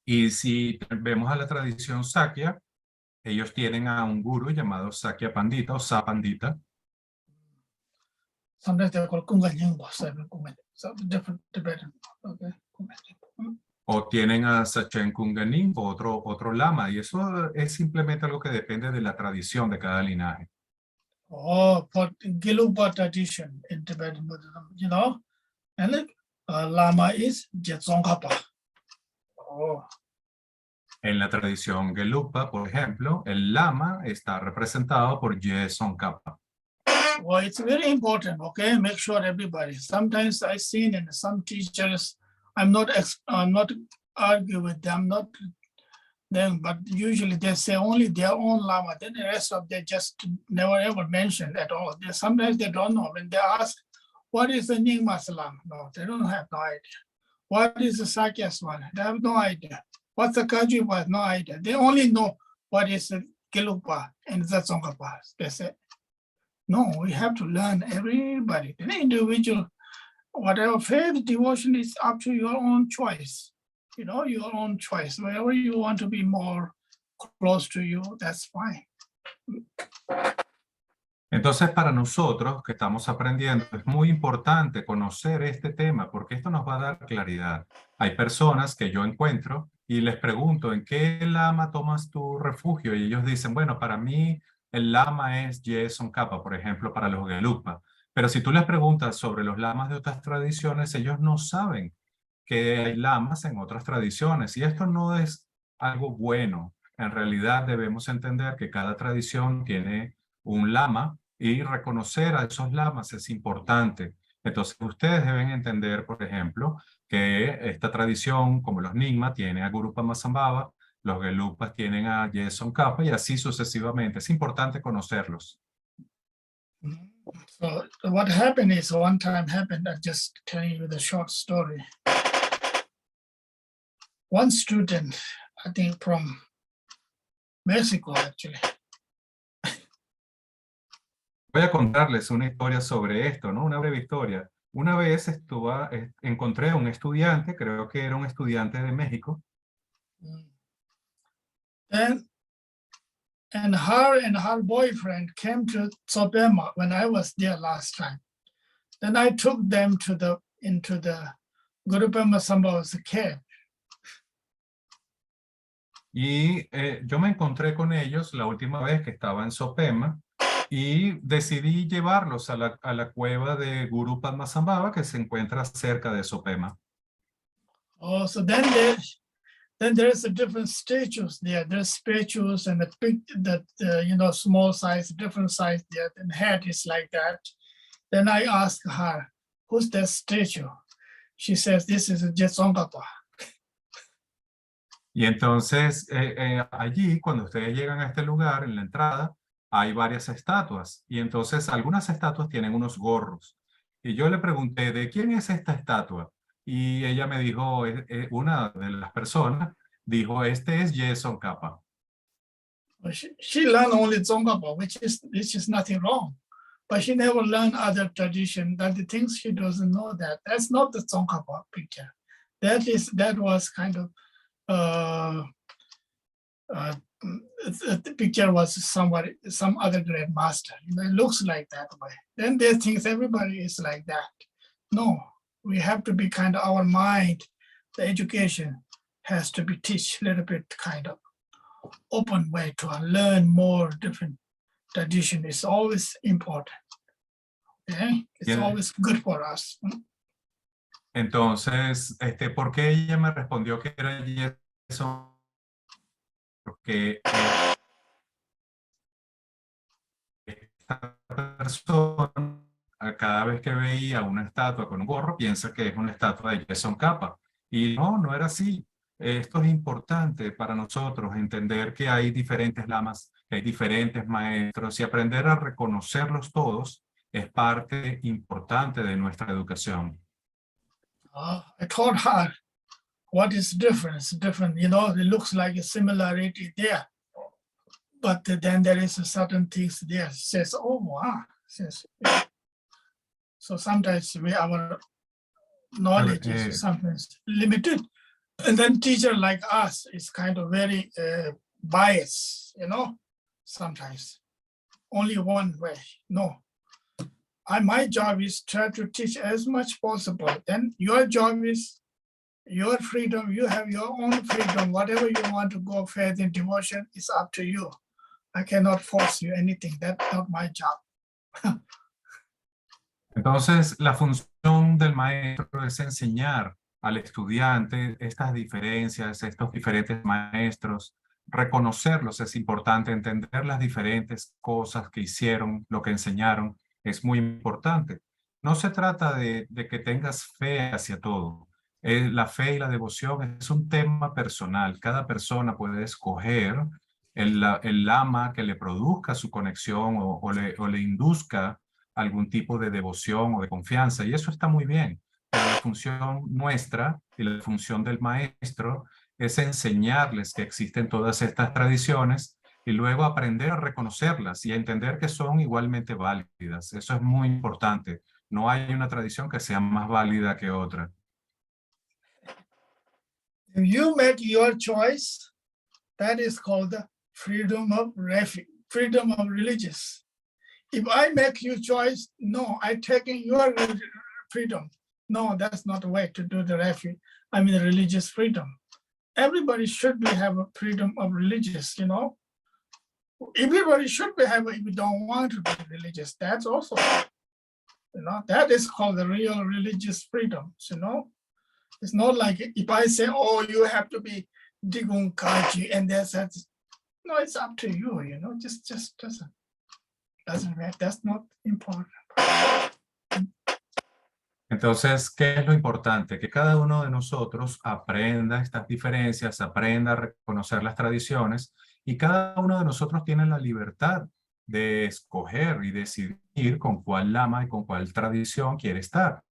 Y si vemos a la tradición Sakya, ellos tienen a un guru llamado Sakya Pandita o Sapandita. Sometimes they call Kunga Nyingma, so different Tibetan. Okay. O tienen a Sachen Kunganin, otro lama, y eso es simplemente algo que depende de la tradición de cada linaje. Oh, for Gelugpa tradition in Tibetan Buddhism, you know, and like Lama is Jetsongkhapa. Oh. En la tradición Gelugpa, por ejemplo, el lama está representado por Ye Tsongkhapa. Well, it's very important, okay? Make sure everybody. Sometimes I've seen in some teachers, I'm not argue with them, not them, but usually they say only their own lama. Then the rest of they just never ever mentioned at all. Sometimes they don't know. When they ask, what is the Nyingma's lama? No, they don't have no idea. What is the Sakya's one? They have no idea. What's the Kajupa? No idea. They only know what is the Gelugpa and the Tsongkhapa. They say, no, we have to learn everybody. The individual, whatever faith, devotion is up to your own choice. You know, your own choice. Wherever you want to be more close to you, that's fine. Entonces, para nosotros que estamos aprendiendo, es muy importante conocer este tema porque esto nos va a dar claridad. Hay personas que yo encuentro y les pregunto, ¿en qué lama tomas tu refugio? Y ellos dicen, bueno, para mí el lama es Jason Kappa, por ejemplo, para los Gelugpa. Pero si tú les preguntas sobre los lamas de otras tradiciones, ellos no saben que hay lamas en otras tradiciones. Y esto no es algo bueno. En realidad debemos entender que cada tradición tiene un lama y reconocer a esos lamas es importante. Entonces ustedes deben entender, por ejemplo, que esta tradición, como los Nyingma, tiene a Guru Padmasambhava, los Gelugpas tienen a Jason Kappa y así sucesivamente. Es importante conocerlos. So what happened is one time happened, I'm just telling you the short story. One student, I think from Mexico actually, Voy a contarles una historia sobre esto, ¿no? Una breve historia. Una vez encontré a un estudiante, creo que era un estudiante de México, and her boyfriend came to Sopema when I was there last time. Then I took them into the Guru Pema Sambhava's cave. y yo me encontré con ellos la última vez que estaba en Sopema y decidí llevarlos a la cueva de Guru Padmasambhava que se encuentra cerca de Sopema. Oh, so then there's a different statues there. There's statues and the big, small size, different size there. And head is like that. Then I asked her, "Who's that statue?" She says, "This is Jetsongapa." Y entonces allí, cuando ustedes llegan a este lugar, en la entrada, hay varias estatuas. Y entonces algunas estatuas tienen unos gorros. Y yo le pregunté, ¿de quién es esta estatua? Y ella me dijo, una de las personas dijo, este es Jason Kappa. Well, she learned only Tsongkhapa, which is nothing wrong. But she never learned other tradition. That the things she doesn't know that's not the Tsongkhapa picture. That was kind of the picture was some other great master. It looks like that way. Then they think everybody is like that. No, we have to be kind of our mind. The education has to be teach a little bit kind of open way to learn more different tradition is always important. Okay? It's always good for us. Entonces, ¿por qué ella me respondió que era Jason? Porque esta persona, cada vez que veía una estatua con un gorro, piensa que es una estatua de Jason Kappa. Y no era así. Esto es importante para nosotros, entender que hay diferentes lamas, que hay diferentes maestros y aprender a reconocerlos todos es parte importante de nuestra educación. I told her what is difference. Different, it looks like a similarity there, but then there is a certain things there. Says, oh wow. Says, so sometimes our knowledge is sometimes limited, and then teacher like us is kind of very biased. Sometimes only one way. No. My job is try to teach as much possible. Then your job is your freedom. You have your own freedom. Whatever you want to go faith and devotion is up to you. I cannot force you anything. That's not my job. Entonces, la función del maestro es enseñar al estudiante estas diferencias, estos diferentes maestros, reconocerlos es importante, entender las diferentes cosas que hicieron, lo que enseñaron, es muy importante. No se trata de que tengas fe hacia todo. La fe y la devoción es un tema personal. Cada persona puede escoger el lama que le produzca su conexión o le induzca algún tipo de devoción o de confianza. Y eso está muy bien. Pero la función nuestra y la función del maestro es enseñarles que existen todas estas tradiciones y luego aprender a reconocerlas y a entender que son igualmente válidas. Eso es muy importante. No hay una tradición que sea más válida que otra. If you make your choice, that is called the freedom of religious. If I make you choice, no, I'm taking your freedom. No, that's not the way to do the religious freedom. everybody should have a freedom of religious, Everybody should have, if you don't want to be religious, that's also, that is called the real religious freedom, It's not like if I say, oh, you have to be Digun Kaji, and that's, no, it's up to you, just doesn't matter, that's not important. Entonces, ¿qué es lo importante? Que cada uno de nosotros aprenda estas diferencias, aprenda a reconocer las tradiciones, y cada uno de nosotros tiene la libertad de escoger y decidir con cuál lama y con cuál tradición quiere estar.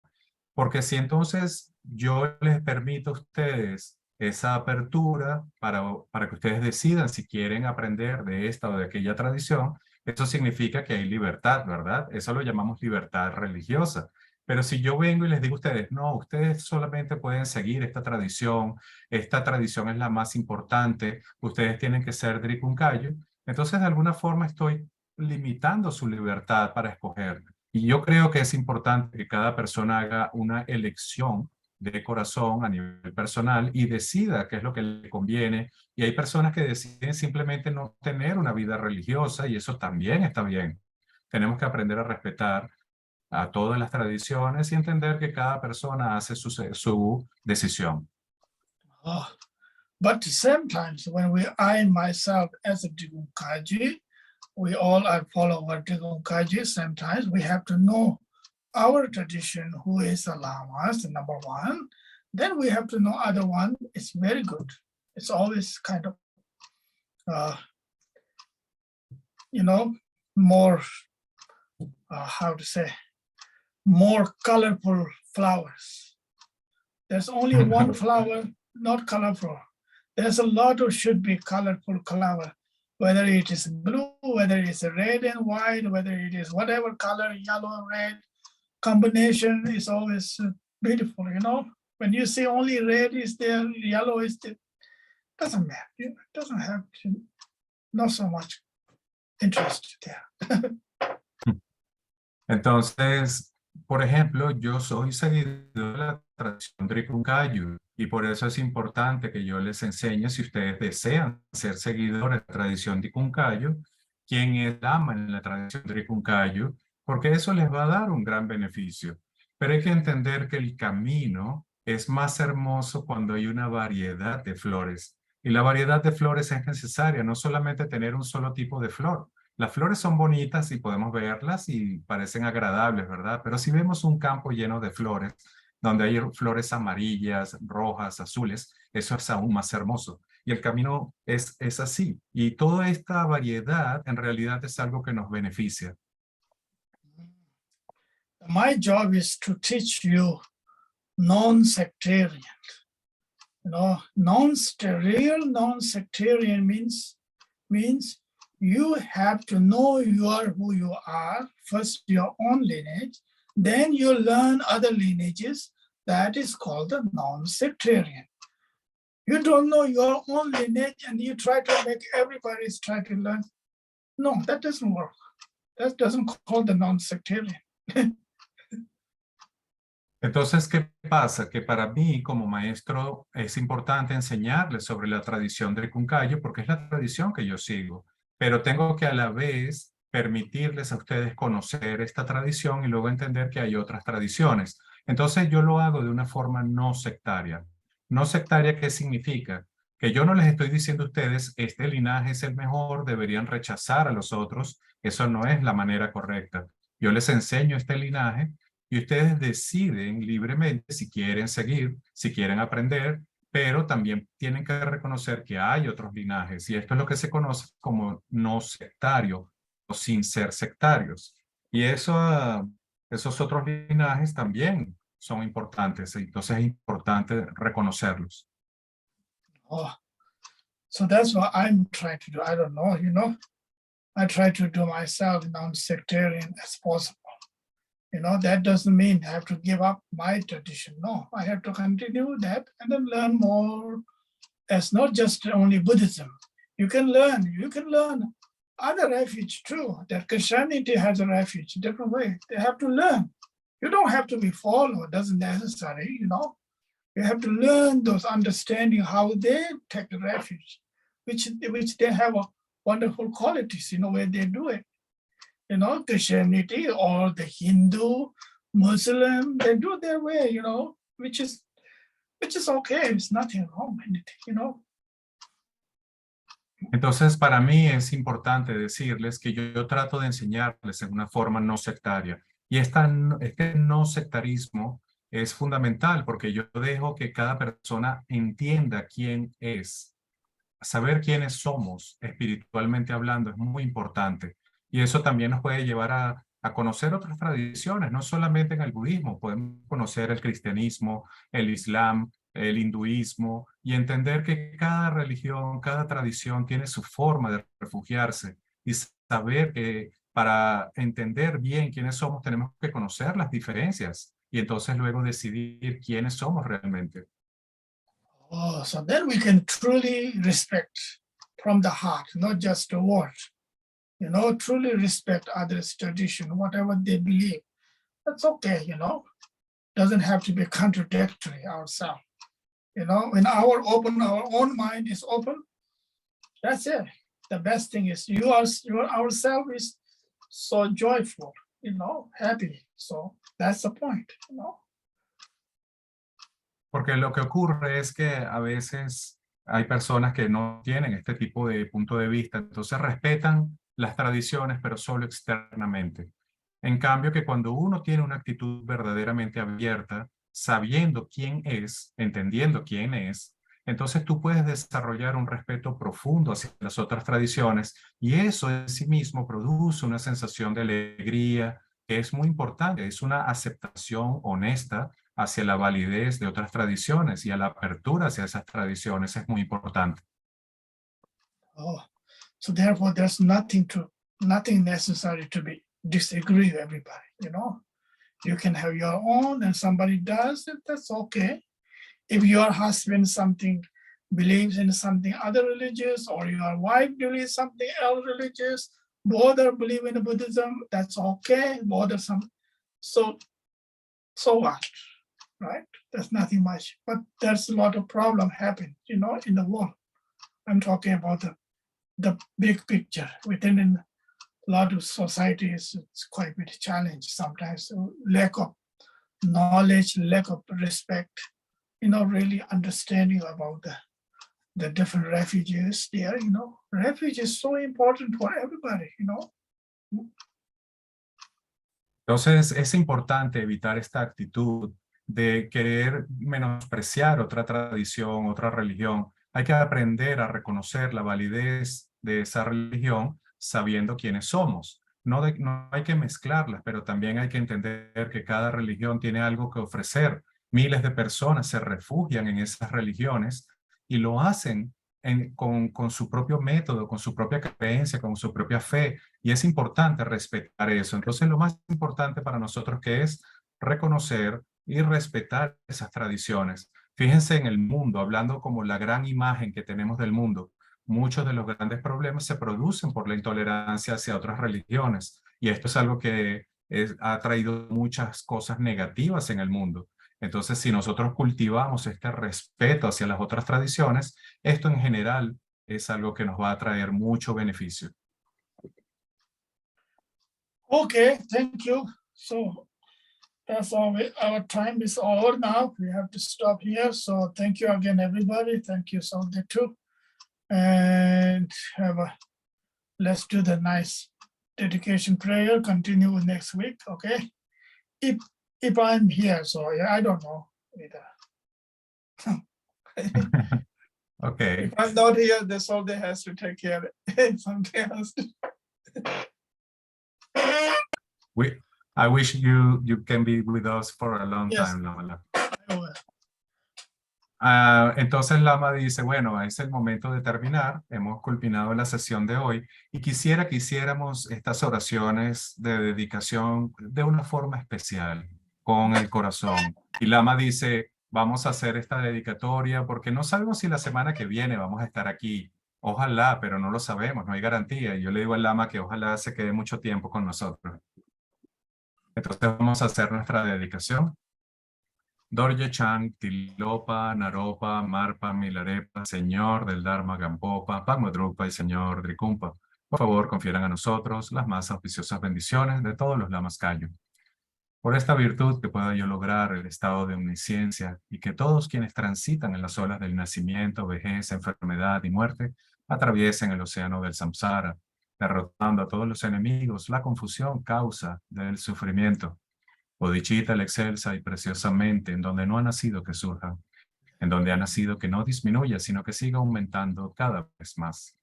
Porque si entonces yo les permito a ustedes esa apertura para que ustedes decidan si quieren aprender de esta o de aquella tradición, eso significa que hay libertad, ¿verdad? Eso lo llamamos libertad religiosa. Pero si yo vengo y les digo a ustedes, no, ustedes solamente pueden seguir esta tradición es la más importante, ustedes tienen que ser Dricuncayo, entonces de alguna forma estoy limitando su libertad para escoger. Y yo creo que es importante que cada persona haga una elección de corazón a nivel personal y decida qué es lo que le conviene. Y hay personas que deciden simplemente no tener una vida religiosa y eso también está bien. Tenemos que aprender a respetar a todas las tradiciones y entender que cada persona hace su decisión. But sometimes when I myself as a Digun Kaji, we all are followers Digun Kaji, sometimes we have to know our tradition, who is the Lamas, number one. Then we have to know other one. It's very good. It's always kind of, more, how to say, more colorful flowers. There's only one flower, not colorful. There's a lot of should be colorful flower, whether it is blue, whether it's red and white, whether it is whatever color, yellow, red, combination is always beautiful, When you see only red is there, yellow is there, doesn't matter, it doesn't have not so much interest there. Entonces, por ejemplo, yo soy seguidor de la tradición Dricuncayo y por eso es importante que yo les enseñe, si ustedes desean ser seguidores de la tradición Dricuncayo, quién es el ama en la tradición Dricuncayo, porque eso les va a dar un gran beneficio. Pero hay que entender que el camino es más hermoso cuando hay una variedad de flores. Y la variedad de flores es necesaria, no solamente tener un solo tipo de flor. Las flores son bonitas y podemos verlas y parecen agradables, ¿verdad? Pero si vemos un campo lleno de flores, donde hay flores amarillas, rojas, azules, eso es aún más hermoso. Y el camino es así. Y toda esta variedad en realidad es algo que nos beneficia. My job is to teach you non-sectarian. Real non-sectarian means you have to know who you are, first your own lineage, then you learn other lineages. That is called the non-sectarian. You don't know your own lineage and you try to make everybody try to learn. No, that doesn't work. That doesn't call the non-sectarian. Entonces, ¿qué pasa? Que para mí, como maestro, es importante enseñarles sobre la tradición del Dricuncayo porque es la tradición que yo sigo. Pero tengo que a la vez permitirles a ustedes conocer esta tradición y luego entender que hay otras tradiciones. Entonces, yo lo hago de una forma no sectaria. No sectaria, ¿qué significa? Que yo no les estoy diciendo a ustedes, este linaje es el mejor, deberían rechazar a los otros. Eso no es la manera correcta. Yo les enseño este linaje y ustedes deciden libremente si quieren seguir, si quieren aprender, pero también tienen que reconocer que hay otros linajes y esto es lo que se conoce como no sectario o sin ser sectarios. Y esos otros linajes también son importantes, entonces es importante reconocerlos. Oh, so that's what I'm trying to do. I don't know, I try to do myself non-sectarian as possible. That doesn't mean I have to give up my tradition. No, I have to continue that and then learn more. It's not just only Buddhism. You can learn other refuge too. That Christianity has a refuge, different way. They have to learn. You don't have to be followed, doesn't necessary, You have to learn those understanding how they take refuge, which they have a wonderful qualities, where they do it. Christianity or the Hindu, Muslim, they do their way, which is okay. It's nothing wrong in it. Entonces, para mí es importante decirles que yo trato de enseñarles en una forma no sectaria. Y este no sectarismo es fundamental porque yo dejo que cada persona entienda quién es. Saber quiénes somos espiritualmente hablando es muy importante. Y eso también nos puede llevar a conocer otras tradiciones, no solamente en el budismo, podemos conocer el cristianismo, el islam, el hinduismo, y entender que cada religión, cada tradición tiene su forma de refugiarse y saber que para entender bien quiénes somos tenemos que conocer las diferencias y entonces luego decidir quiénes somos realmente. Oh, so then we can truly respect from the heart, not just the word. Truly respect others' tradition, whatever they believe. That's okay, Doesn't have to be contradictory ourselves. When our own mind is open, that's it. The best thing is ourself is so joyful, happy. So that's the point, Porque lo que ocurre es que a veces hay personas que no tienen este tipo de punto de vista, entonces respetan las tradiciones, pero solo externamente. En cambio, que cuando uno tiene una actitud verdaderamente abierta, sabiendo quién es, entendiendo quién es, entonces tú puedes desarrollar un respeto profundo hacia las otras tradiciones y eso en sí mismo produce una sensación de alegría que es muy importante, es una aceptación honesta hacia la validez de otras tradiciones y a la apertura hacia esas tradiciones es muy importante. Oh, so therefore, there's nothing necessary to be disagree with everybody. You can have your own, and somebody does it. That's okay. If your husband believes in something other religious, or your wife believes something else religious, both are believe in Buddhism. That's okay. So what? Right? There's nothing much, but there's a lot of problem happen, in the world. I'm talking about the big picture. Within a lot of societies, it's quite a bit challenge sometimes. Lack of knowledge, lack of respect, really understanding about the different refugees there. Refuge is so important for everybody. Entonces es importante evitar esta actitud de querer menospreciar otra tradición, otra religión. Hay que aprender a reconocer la validez de esa religión sabiendo quiénes somos. No hay que mezclarlas, pero también hay que entender que cada religión tiene algo que ofrecer. Miles de personas se refugian en esas religiones y lo hacen con su propio método, con su propia creencia, con su propia fe. Y es importante respetar eso. Entonces, lo más importante para nosotros que es reconocer y respetar esas tradiciones. Fíjense en el mundo, hablando como la gran imagen que tenemos del mundo. Muchos de los grandes problemas se producen por la intolerancia hacia otras religiones. Y esto es algo que ha traído muchas cosas negativas en el mundo. Entonces, si nosotros cultivamos este respeto hacia las otras tradiciones, esto en general es algo que nos va a traer mucho beneficio. Okay, thank you. So that's all. Our time is over now. We have to stop here. So thank you again, everybody. Thank you, Saudi, too. And let's do the nice dedication prayer. Continue next week, okay? If I'm here, so I don't know either. Okay. If I'm not here, the Saudi has to take care of it. Something else. I wish you can be with us for a long Yes. time, Lama. I will. Entonces Lama dice, bueno, es el momento de terminar, hemos culminado la sesión de hoy y quisiera que hiciéramos estas oraciones de dedicación de una forma especial, con el corazón. Y Lama dice, vamos a hacer esta dedicatoria porque no sabemos si la semana que viene vamos a estar aquí. Ojalá, pero no lo sabemos, no hay garantía. Y yo le digo al Lama que ojalá se quede mucho tiempo con nosotros. Entonces vamos a hacer nuestra dedicación. Dorje Chang, Tilopa, Naropa, Marpa, Milarepa, Señor del Dharma Gampopa, Pagmadrupa y Señor Drikumpa. Por favor, confieran a nosotros las más auspiciosas bendiciones de todos los lamas Kayu. Por esta virtud que pueda yo lograr el estado de omnisciencia y que todos quienes transitan en las olas del nacimiento, vejez, enfermedad y muerte atraviesen el océano del samsara, derrotando a todos los enemigos, la confusión causa del sufrimiento. Bodichita la excelsa y preciosamente en donde no ha nacido que surja, en donde ha nacido que no disminuya, sino que siga aumentando cada vez más.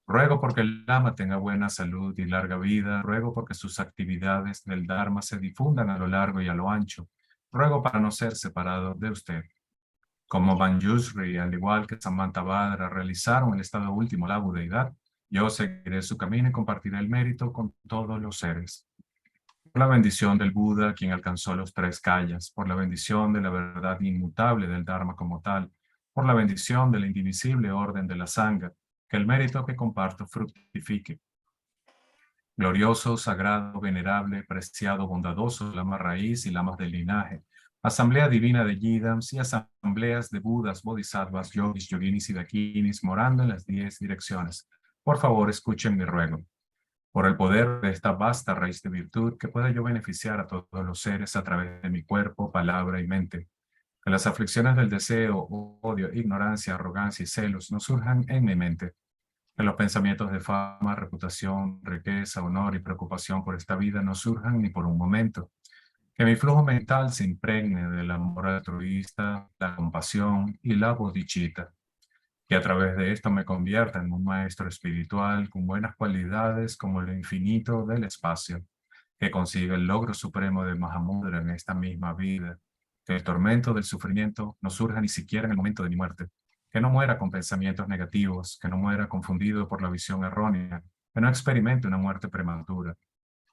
Ruego porque el Lama tenga buena salud y larga vida. Ruego porque sus actividades del Dharma se difundan a lo largo y a lo ancho. Ruego para no ser separado de usted. Como Manjusri, al igual que Samantabhadra, realizaron el estado último, la budeidad, yo seguiré su camino y compartiré el mérito con todos los seres. Por la bendición del Buda, quien alcanzó los 3 kayas, por la bendición de la verdad inmutable del Dharma como tal, por la bendición de la indivisible orden de la Sangha, que el mérito que comparto fructifique. Glorioso, sagrado, venerable, preciado, bondadoso, lama raíz y lamas del linaje, asamblea divina de Yidams y asambleas de Budas, Bodhisattvas, Yogis, Yoginis y Dakinis, morando en las 10 direcciones. Por favor, escuchen mi ruego. Por el poder de esta vasta raíz de virtud, que pueda yo beneficiar a todos los seres a través de mi cuerpo, palabra y mente. Que las aflicciones del deseo, odio, ignorancia, arrogancia y celos no surjan en mi mente. Que los pensamientos de fama, reputación, riqueza, honor y preocupación por esta vida no surjan ni por un momento. Que mi flujo mental se impregne del amor altruista, la compasión y la bodhicitta. Que a través de esto me convierta en un maestro espiritual con buenas cualidades como lo infinito del espacio. Que consiga el logro supremo de Mahamudra en esta misma vida. Que el tormento del sufrimiento no surja ni siquiera en el momento de mi muerte. Que no muera con pensamientos negativos, que no muera confundido por la visión errónea, que no experimente una muerte prematura.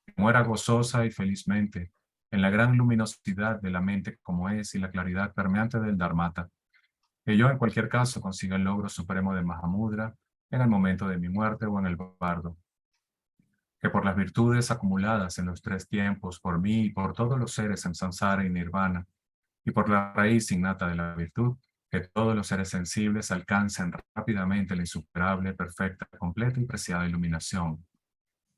Que muera gozosa y felizmente en la gran luminosidad de la mente como es y la claridad permeante del Dharmata. Que yo en cualquier caso consiga el logro supremo de Mahamudra en el momento de mi muerte o en el bardo. Que por las virtudes acumuladas en los 3 tiempos, por mí y por todos los seres en samsara y nirvana, y por la raíz innata de la virtud, que todos los seres sensibles alcancen rápidamente la insuperable, perfecta, completa y preciada iluminación.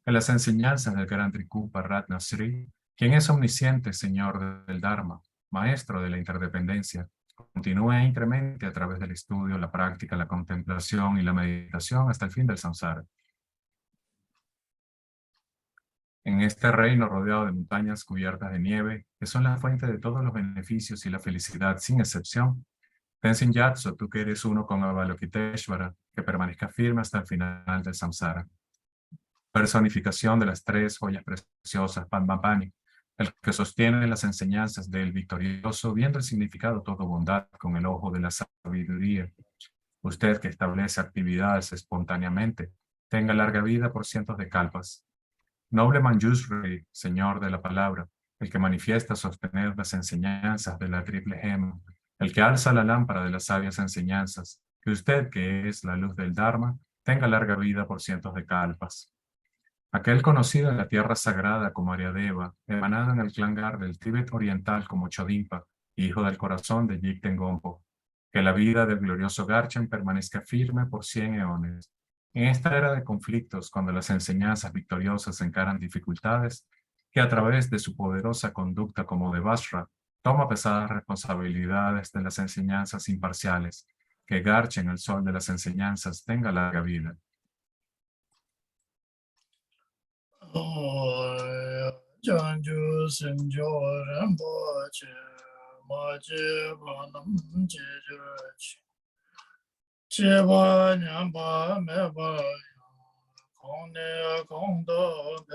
Que las enseñanzas del Gran Trikupa Ratna Sri, quien es omnisciente Señor del Dharma, Maestro de la interdependencia, continúe e incremente a través del estudio, la práctica, la contemplación y la meditación hasta el fin del samsara. En este reino rodeado de montañas cubiertas de nieve, que son la fuente de todos los beneficios y la felicidad sin excepción, Tenzin Gyatso, tú que eres uno con Avalokiteshvara, que permanezca firme hasta el final del samsara. Personificación de las 3 joyas preciosas, Padmapani, el que sostiene las enseñanzas del victorioso, viendo el significado todo bondad con el ojo de la sabiduría. Usted que establece actividades espontáneamente, tenga larga vida por cientos de kalpas. Noble Manjusri, Señor de la Palabra, el que manifiesta sostener las enseñanzas de la triple gema, el que alza la lámpara de las sabias enseñanzas, que usted que es la luz del Dharma, tenga larga vida por cientos de kalpas. Aquel conocido en la tierra sagrada como Aryadeva, emanado en el clan Gar del Tíbet oriental como Chodimpa, hijo del corazón de Jigten Gompo, que la vida del glorioso Garchen permanezca firme por 100 eones. En esta era de conflictos, cuando las enseñanzas victoriosas encaran dificultades, que a través de su poderosa conducta como de Vajra, toma pesadas responsabilidades de las enseñanzas imparciales, que Garchen, el sol de las enseñanzas, tenga larga vida. Janju Simjo Ramboche Maje Banam Jejochi Cheba Nyamba Meba Kone Kondo